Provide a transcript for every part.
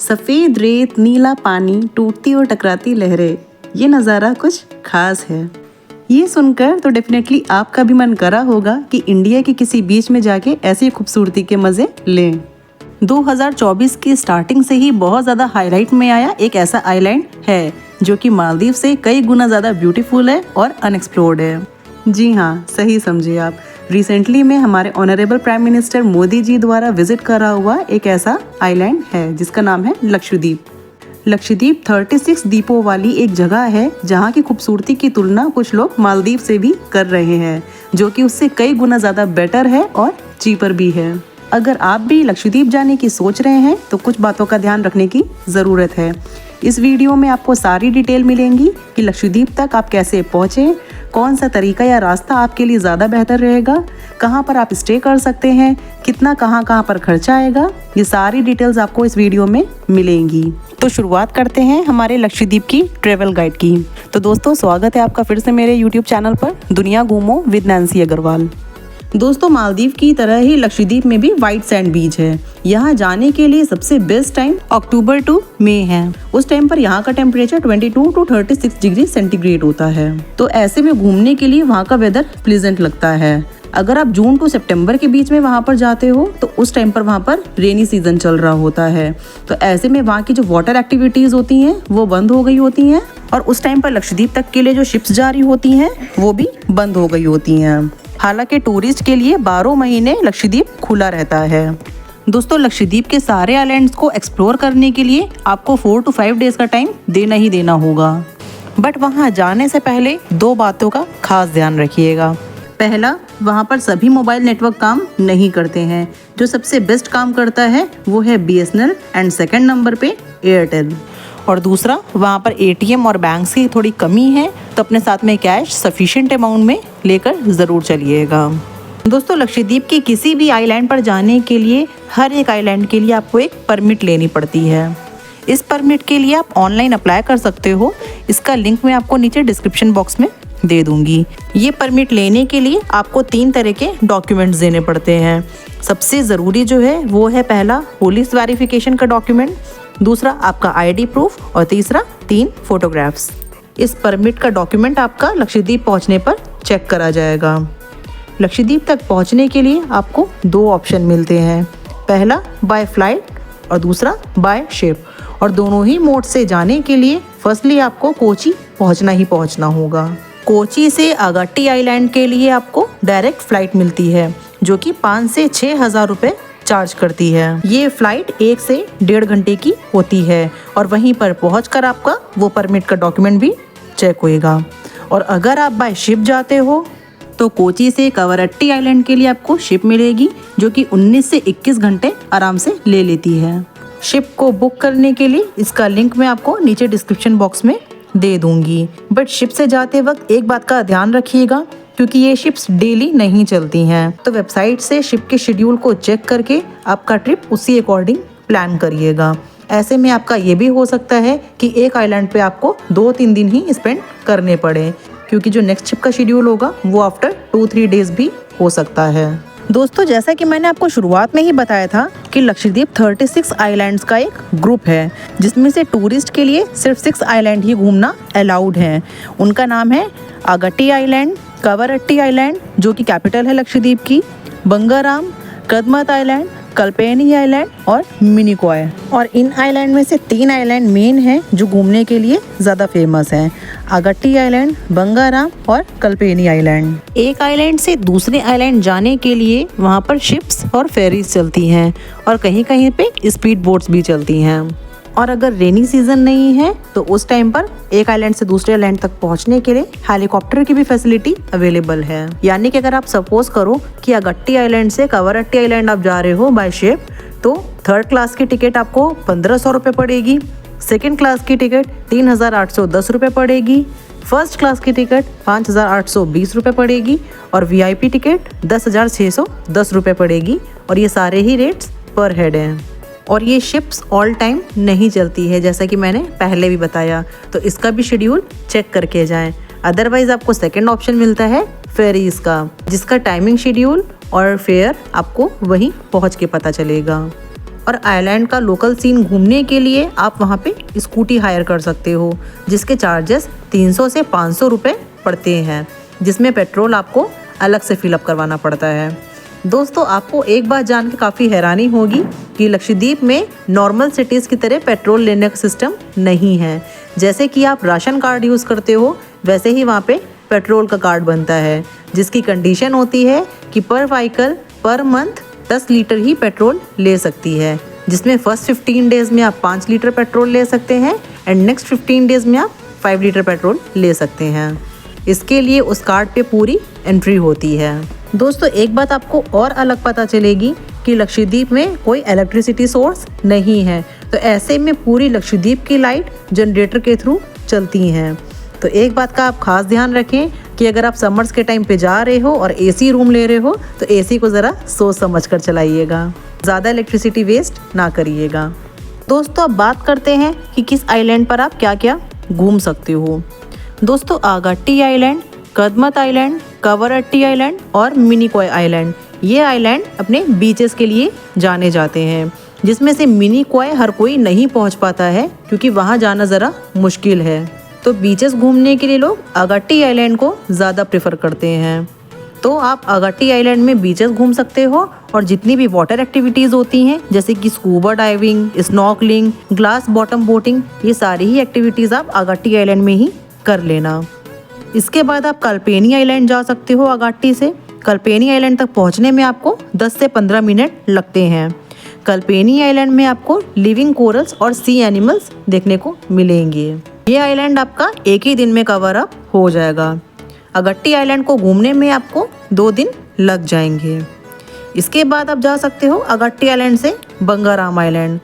सफ़ेद रेत, नीला पानी, टूटती और टकराती लहरें, ये नज़ारा कुछ खास है। ये सुनकर तो डेफिनेटली आपका भी मन करा होगा कि इंडिया के किसी बीच में जाके ऐसी खूबसूरती के मज़े लें। 2024 की स्टार्टिंग से ही बहुत ज़्यादा हाईलाइट में आया एक ऐसा आइलैंड है जो कि मालदीव से कई गुना ज़्यादा ब्यूटीफुल है और अनएक्सप्लोर्ड है। जी हाँ, सही समझिए आप। रिसेंटली में हमारे honourable prime minister Modi ji द्वारा विजिट करा हुआ एक ऐसा आइलैंड है जिसका नाम है लक्षद्वीप। लक्षद्वीप 36 द्वीपों वाली एक जगह है जहाँ की खूबसूरती की तुलना कुछ लोग मालदीव से भी कर रहे हैं, जो कि उससे कई गुना ज़्यादा बेटर है और चीपर भी है। अगर आप भी लक्षद्वीप जाने की सोच रहे हैं तो कुछ बातों का ध्यान रखने की ज़रूरत है। इस वीडियो में आपको सारी डिटेल मिलेंगी कि लक्षद्वीप तक आप कैसे पहुँचें, कौन सा तरीका या रास्ता आपके लिए ज़्यादा बेहतर रहेगा, कहाँ पर आप स्टे कर सकते हैं, कितना कहाँ पर खर्चा आएगा, ये सारी डिटेल्स आपको इस वीडियो में मिलेंगी। तो शुरुआत करते हैं हमारे लक्षद्वीप की ट्रैवल गाइड की। तो दोस्तों, स्वागत है आपका फिर से मेरे यूट्यूब चैनल पर दुनिया घूमो विद नैन्सी अग्रवाल। दोस्तों, मालदीव की तरह ही लक्षद्वीप में भी वाइट सैंड बीच है। यहाँ जाने के लिए सबसे बेस्ट टाइम अक्टूबर टू मई है। उस टाइम पर यहाँ का टेम्परेचर 22 to 36 डिग्री सेंटीग्रेड होता है। तो ऐसे में घूमने के लिए वहाँ का वेदर प्लीजेंट लगता है। अगर आप जून टू सितंबर के बीच में वहाँ पर जाते हो तो उस टाइम पर वहाँ पर रेनी सीजन चल रहा होता है। तो ऐसे में वहाँ की जो वाटर एक्टिविटीज होती हैं वो बंद हो गई होती हैं, और उस टाइम पर लक्षद्वीप तक के लिए जो शिप्स जारी होती हैं वो भी बंद हो गई होती हैं। हालांकि टूरिस्ट के लिए 12 महीने लक्षद्वीप खुला रहता है। दोस्तों, लक्षद्वीप के सारे आइलैंड्स को एक्सप्लोर करने के लिए आपको 4 to 5 डेज का टाइम देना ही देना होगा। बट वहाँ जाने से पहले 2 बातों का खास ध्यान रखिएगा। पहला, वहाँ पर सभी मोबाइल नेटवर्क काम नहीं करते हैं। जो सबसे बेस्ट काम करता है वो है BSNL एंड सेकंड नंबर पे एयरटेल। और दूसरा, वहाँ पर ATM और बैंक्स की थोड़ी कमी है, तो अपने साथ में कैश सफिशिएंट अमाउंट में लेकर ज़रूर चलिएगा। दोस्तों, लक्षद्वीप के किसी भी आइलैंड पर जाने के लिए हर एक आइलैंड के लिए आपको एक परमिट लेनी पड़ती है। इस परमिट के लिए आप ऑनलाइन अप्लाई कर सकते हो। इसका लिंक मैं आपको नीचे डिस्क्रिप्शन बॉक्स में दे दूंगी। ये परमिट लेने के लिए आपको 3 तरह के डॉक्यूमेंट्स देने पड़ते हैं। सबसे ज़रूरी जो है वो है पहला पुलिस वेरिफिकेशन का डॉक्यूमेंट, दूसरा आपका ID प्रूफ और तीसरा 3 फोटोग्राफ्स। इस परमिट का डॉक्यूमेंट आपका लक्षद्वीप पहुंचने पर चेक करा जाएगा। लक्षद्वीप तक पहुंचने के लिए आपको 2 ऑप्शन मिलते हैं, पहला बाय फ्लाइट और दूसरा बाय शिप। और दोनों ही मोड से जाने के लिए फर्स्टली आपको कोची पहुंचना होगा। कोची से अगाट्टी आइलैंड के लिए आपको डायरेक्ट फ्लाइट मिलती है जो कि 5 से 6 हज़ार रुपये चार्ज करती है। ये फ्लाइट 1 से 1.5 घंटे की होती है और वहीं पर पहुंचकर आपका वो परमिट का डॉक्यूमेंट भी चेक होएगा। और अगर आप बाय शिप जाते हो तो कोची से कवरट्टी आइलैंड के लिए आपको शिप मिलेगी जो कि 19 से 21 घंटे आराम से ले लेती है। शिप को बुक करने के लिए इसका लिंक मैं आपको नीचे डिस्क्रिप्शन बॉक्स में दे दूंगी। बट शिप से जाते वक्त एक बात का ध्यान रखिएगा, क्योंकि ये शिप्स डेली नहीं चलती हैं, तो वेबसाइट से शिप के शेड्यूल को चेक करके आपका ट्रिप उसी अकॉर्डिंग प्लान करिएगा। ऐसे में आपका ये भी हो सकता है कि एक आइलैंड पे आपको 2-3 दिन ही स्पेंड करने पड़े, क्योंकि जो नेक्स्ट शिप का शेड्यूल होगा वो आफ्टर 2-3 डेज भी हो सकता है। दोस्तों, जैसा कि मैंने आपको शुरुआत में ही बताया था कि लक्षद्वीप 36 आइलैंड्स का एक ग्रुप है, जिसमें से टूरिस्ट के लिए सिर्फ 6 आइलैंड ही घूमना अलाउड है। उनका नाम है अगाट्टी आइलैंड, कवरट्टी आइलैंड जो कि कैपिटल है लक्षद्वीप की, बंगाराम, कदमत आइलैंड, कल्पेनी आइलैंड और मिनिकॉय। और इन आइलैंड में से 3 आइलैंड मेन हैं जो घूमने के लिए ज़्यादा फेमस हैं, अगाट्टी आइलैंड, बंगाराम और कल्पेनी आइलैंड। एक आइलैंड से दूसरे आइलैंड जाने के लिए वहाँ पर शिप्स और फेरीज चलती हैं और कहीं कहीं पे स्पीड बोट्स भी चलती हैं। और अगर रेनी सीजन नहीं है तो उस टाइम पर एक आइलैंड से दूसरे आइलैंड तक पहुंचने के लिए हेलीकॉप्टर की भी फैसिलिटी अवेलेबल है। यानी कि अगर आप सपोज करो कि अगाट्टी आइलैंड से कवरट्टी आइलैंड आप जा रहे हो बाय शिप, तो 3rd क्लास की टिकट आपको 1500 रुपये पड़ेगी, 2nd क्लास की टिकट 3810 रुपये पड़ेगी, 1st क्लास की टिकट 5820 रुपये पड़ेगी और VIP टिकट 10,610 रुपये पड़ेगी। और ये सारे ही रेट्स पर हेड हैं। और ये शिप्स ऑल टाइम नहीं चलती है, जैसा कि मैंने पहले भी बताया, तो इसका भी शेड्यूल चेक करके जाएं। अदरवाइज आपको सेकंड ऑप्शन मिलता है फेरीज का, जिसका टाइमिंग शेड्यूल और फेयर आपको वहीं पहुंच के पता चलेगा। और आइलैंड का लोकल सीन घूमने के लिए आप वहाँ पे स्कूटी हायर कर सकते हो, जिसके चार्जेस 300 से 500 रुपये पड़ते हैं, जिसमें पेट्रोल आपको अलग से फिलअप करवाना पड़ता है। दोस्तों, आपको एक बात जान के काफ़ी हैरानी होगी कि लक्षद्वीप में नॉर्मल सिटीज़ की तरह पेट्रोल लेने का सिस्टम नहीं है। जैसे कि आप राशन कार्ड यूज़ करते हो, वैसे ही वहाँ पे पेट्रोल का कार्ड बनता है, जिसकी कंडीशन होती है कि पर व्हीकल पर मंथ 10 लीटर ही पेट्रोल ले सकती है, जिसमें फर्स्ट 15 डेज़ में आप 5 लीटर पेट्रोल ले सकते हैं एंड नेक्स्ट 15 डेज़ में आप 5 लीटर पेट्रोल ले सकते हैं। इसके लिए उस कार्ड पे पूरी एंट्री होती है। दोस्तों, एक बात आपको और अलग पता चलेगी कि लक्षद्वीप में कोई इलेक्ट्रिसिटी सोर्स नहीं है, तो ऐसे में पूरी लक्षद्वीप की लाइट जनरेटर के थ्रू चलती हैं। तो एक बात का आप खास ध्यान रखें कि अगर आप समर्स के टाइम पे जा रहे हो और एसी रूम ले रहे हो तो एसी को ज़रा सोच समझ कर चलाइएगा, ज़्यादा इलेक्ट्रिसिटी वेस्ट ना करिएगा। दोस्तों, अब बात करते हैं कि किस आइलैंड पर आप क्या क्या घूम सकते हो। दोस्तों, आगाट्टी island, Kadmat island, Kavaratti island और मिनिकॉय आइलैंड, ये आइलैंड अपने बीचेस के लिए जाने जाते हैं, जिसमें से मिनिकॉय हर कोई नहीं पहुंच पाता है क्योंकि वहां जाना ज़रा मुश्किल है। तो बीचेस घूमने के लिए लोग आगाट्टी आइलैंड को ज़्यादा प्रेफर करते हैं। तो आप आगाट्टी आइलैंड में बीचेस घूम सकते हो और जितनी भी वाटर एक्टिविटीज़ होती हैं जैसे कि scuba diving, snorkelling, glass bottom boating, ये सारी ही एक्टिविटीज़ आप आगाट्टी आइलैंड में ही कर लेना। इसके बाद आप कल्पेनी आइलैंड जा सकते हो। आगाट्टी से कल्पेनी आइलैंड तक पहुंचने में आपको 10 से 15 मिनट लगते हैं। कल्पेनी आइलैंड में आपको लिविंग कोरल्स और सी एनिमल्स देखने को मिलेंगे। ये आइलैंड आपका एक ही दिन में कवर अप हो जाएगा। आगाट्टी आइलैंड को घूमने में आपको 2 दिन लग जाएंगे। इसके बाद आप जा सकते हो आगाट्टी आइलैंड से बंगाराम आइलैंड।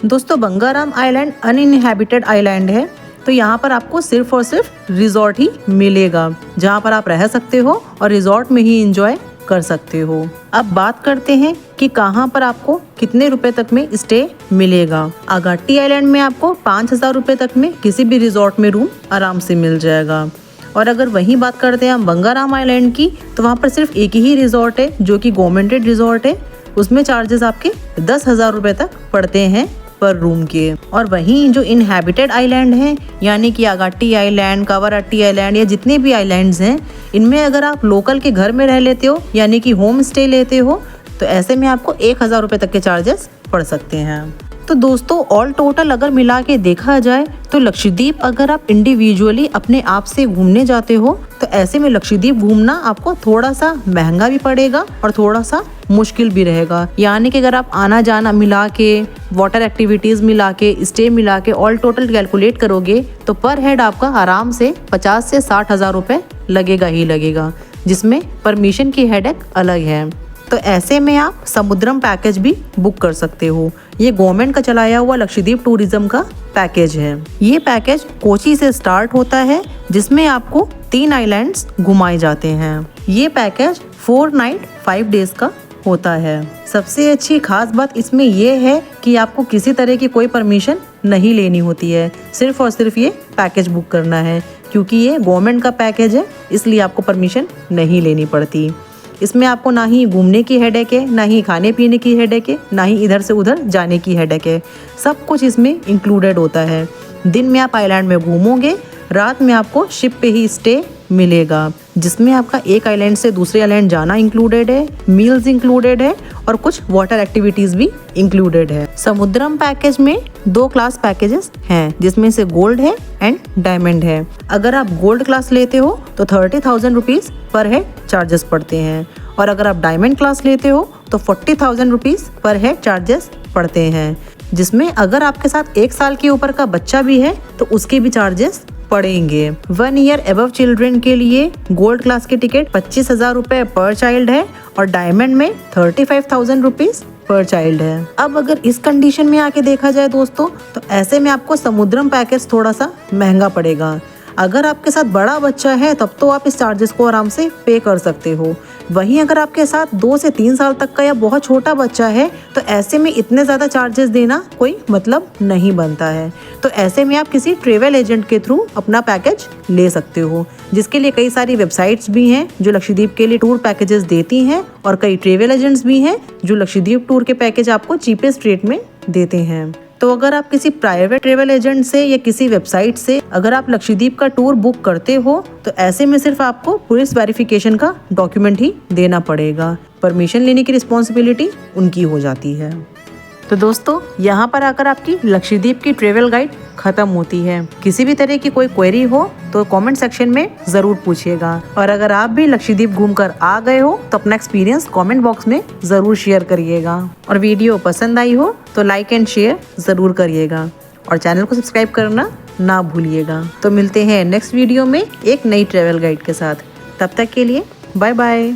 दोस्तों, बंगाराम आइलैंड अनइनहैबिटेड आइलैंड है, तो यहाँ पर आपको सिर्फ और सिर्फ रिजॉर्ट ही मिलेगा, जहाँ पर आप रह सकते हो और रिजॉर्ट में ही एंजॉय कर सकते हो। अब बात करते हैं कि कहाँ पर आपको कितने रुपए तक में स्टे मिलेगा। आगाट्टी आइलैंड में आपको 5,000 रुपये तक में किसी भी रिजॉर्ट में रूम आराम से मिल जाएगा। और अगर वहीं बात करते हैं हम बंगाराम आइलैंड की, तो वहाँ पर सिर्फ एक ही रिजॉर्ट है जो कि गवर्नमेंटेड रिजॉर्ट है। उसमें चार्जेस आपके 10,000 रुपये तक पड़ते हैं पर रूम के। और वहीं जो इनहैबिटेड आइलैंड हैं, यानी कि आगाट्टी आइलैंड, कवरट्टी आइलैंड या जितने भी आइलैंड्स हैं, इनमें अगर आप लोकल के घर में रह लेते हो यानी कि होम स्टे लेते हो, तो ऐसे में आपको 1,000 रुपये तक के चार्जेस पड़ सकते हैं। तो दोस्तों, ऑल टोटल अगर मिला के देखा जाए तो लक्षद्वीप अगर आप इंडिविजुअली अपने आप से घूमने जाते हो तो ऐसे में लक्षद्वीप घूमना आपको थोड़ा सा महंगा भी पड़ेगा और थोड़ा सा मुश्किल भी रहेगा। यानी कि अगर आप आना जाना मिला के, वाटर एक्टिविटीज़ मिला के, स्टे मिला के ऑल टोटल कैलकुलेट करोगे तो पर हेड आपका आराम से 50 से 60,000 रुपये लगेगा ही लगेगा, जिसमें परमिशन की हेडेक अलग है। तो ऐसे में आप समुद्रम पैकेज भी बुक कर सकते हो। ये गवर्नमेंट का चलाया हुआ लक्षद्वीप टूरिज्म का पैकेज है। ये पैकेज कोची से स्टार्ट होता है, जिसमें आपको 3 आइलैंड्स घुमाए जाते हैं। ये पैकेज 4 नाइट 5 डेज का होता है। सबसे अच्छी खास बात इसमें ये है कि आपको किसी तरह की कोई परमिशन नहीं लेनी होती है, सिर्फ और सिर्फ ये पैकेज बुक करना है। क्योंकि ये गवर्नमेंट का पैकेज है, इसलिए आपको परमिशन नहीं लेनी पड़ती। इसमें आपको ना ही घूमने की हेडेक है, ना ही खाने पीने की हेडेक है, ना ही इधर से उधर जाने की हेडेक है। सब कुछ इसमें इंक्लूडेड होता है। दिन में आप आइलैंड में घूमोगे, रात में आपको शिप पे ही स्टे मिलेगा, जिसमें आपका एक आइलैंड से दूसरे आइलैंड जाना इंक्लूडेड है, मील्स इंक्लूडेड है और कुछ वाटर एक्टिविटीज़ भी इंक्लूडेड है। समुद्रम पैकेज में 2 क्लास पैकेजेस हैं, जिसमें से गोल्ड है एंड डायमंड है। अगर आप गोल्ड क्लास लेते हो तो 30,000 रुपीज़ पर हेड चार्जेस पड़ते हैं, और अगर आप डायमंड क्लास लेते हो तो 40,000 रुपीज़ पर हेड चार्जेस पड़ते हैं, जिसमें अगर आपके साथ 1 साल के ऊपर का बच्चा भी है तो उसके भी चार्जेस पड़ेंगे। 1 ईयर अबव चिल्ड्रन के लिए गोल्ड क्लास की टिकट 25,000 रुपये पर चाइल्ड है और डायमंड में 35,000 रुपीज़ पर चाइल्ड है। अब अगर इस कंडीशन में आके देखा जाए दोस्तों, तो ऐसे में आपको समुद्रम पैकेज थोड़ा सा महंगा पड़ेगा। अगर आपके साथ बड़ा बच्चा है तब तो आप इस चार्जेस को आराम से पे कर सकते हो। वहीं अगर आपके साथ 2 से 3 साल तक का या बहुत छोटा बच्चा है तो ऐसे में इतने ज़्यादा चार्जेस देना कोई मतलब नहीं बनता है। तो ऐसे में आप किसी ट्रेवल एजेंट के थ्रू अपना पैकेज ले सकते हो, जिसके लिए कई सारी वेबसाइट्स भी हैं जो लक्षद्वीप के लिए टूर पैकेजेस देती हैं, और कई ट्रेवल एजेंट्स भी हैं जो लक्षद्वीप टूर के पैकेज आपको चीपेस्ट रेट में देते हैं। तो अगर आप किसी प्राइवेट ट्रेवल एजेंट से या किसी वेबसाइट से अगर आप लक्षद्वीप का टूर बुक करते हो तो ऐसे में सिर्फ आपको पुलिस वेरिफिकेशन का डॉक्यूमेंट ही देना पड़ेगा। परमिशन लेने की रिस्पॉन्सिबिलिटी उनकी हो जाती है। तो दोस्तों, यहाँ पर आकर आपकी लक्षद्वीप की ट्रेवल गाइड खत्म होती है। किसी भी तरह की कोई क्वेरी हो तो कमेंट सेक्शन में जरूर पूछिएगा। और अगर आप भी लक्षद्वीप घूमकर आ गए हो तो अपना एक्सपीरियंस कमेंट बॉक्स में जरूर शेयर करिएगा। और वीडियो पसंद आई हो तो लाइक एंड शेयर जरूर करिएगा और चैनल को सब्सक्राइब करना ना भूलिएगा। तो मिलते हैं नेक्स्ट वीडियो में एक नई ट्रेवल गाइड के साथ। तब तक के लिए बाय बाय।